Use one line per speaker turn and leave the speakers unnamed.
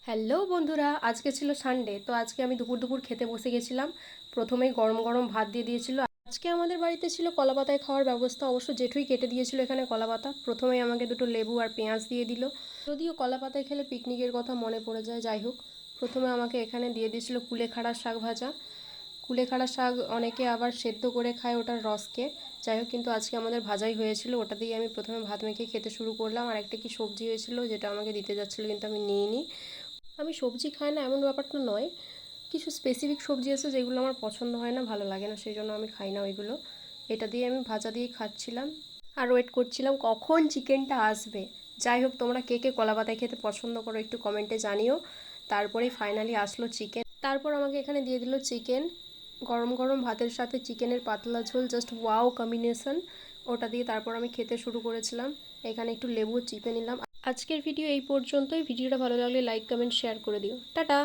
Hello বন্ধুরা, আজকে ছিল সানডে। তো আজকে আমি দুপুর দুপুর খেতে বসে গেছিলাম। প্রথমেই গরম গরম ভাত দিয়ে দিয়েছিল। আজকে আমাদের বাড়িতে ছিল কলা পাতায় খাওয়ার ব্যবস্থা। অবশ্য জেঠুই কেটে দিয়েছিল এখানে কলা পাতা। প্রথমেই আমাকে দুটো লেবু আর পেঁয়াজ দিয়ে দিল। যদিও কলা পাতায় খেলে পিকনিকের কথা মনে পড়ে যায়, যাই হোক। প্রথমে আমাকে এখানে দিয়ে দিয়েছিল কুলেখাড়ার শাক ভাজা। কুলেখাড়া শাক অনেকে আবার সেদ্ধ করে খায় ওটার রসকে। যাই হোক, কিন্তু আজকে আমাদের ভাজাই হয়েছিল। ওটা দিয়ে আমি প্রথমে ভাত মেখে খেতে শুরু করলাম। আর একটা কি সবজি হয়েছিল যেটা আমাকে দিতে যাচ্ছিলো, কিন্তু আমি নিইনি। আমি সবজি খাই না এমন ব্যাপারটা নয়, কিছু স্পেসিফিক সবজি আছে যেগুলো আমার পছন্দ হয় না, ভালো লাগে না, সেই জন্য আমি খাই না ওইগুলো। এটা দিয়ে আমি ভাজা দিয়ে খাচ্ছিলাম আর ওয়েট করছিলাম কখন চিকেনটা আসবে। যাই হোক, তোমরা কে কে কলা পাতায় খেতে পছন্দ করো একটু কমেন্টে জানিও। তারপরেই ফাইনালি আসলো চিকেন। তারপর আমাকে এখানে দিয়ে দিল চিকেন। গরম গরম ভাতের সাথে চিকেনের পাতলা ঝোল, জাস্ট ওয়াও কম্বিনেশন। ওটা দিয়ে তারপর আমি খেতে শুরু করেছিলাম। এখানে একটু লেবু চিপে নিলাম। আজকের ভিডিও এই পর্যন্তই। ভিডিওটা ভালো লাগলে লাইক কমেন্ট শেয়ার করে দিও। টাটা।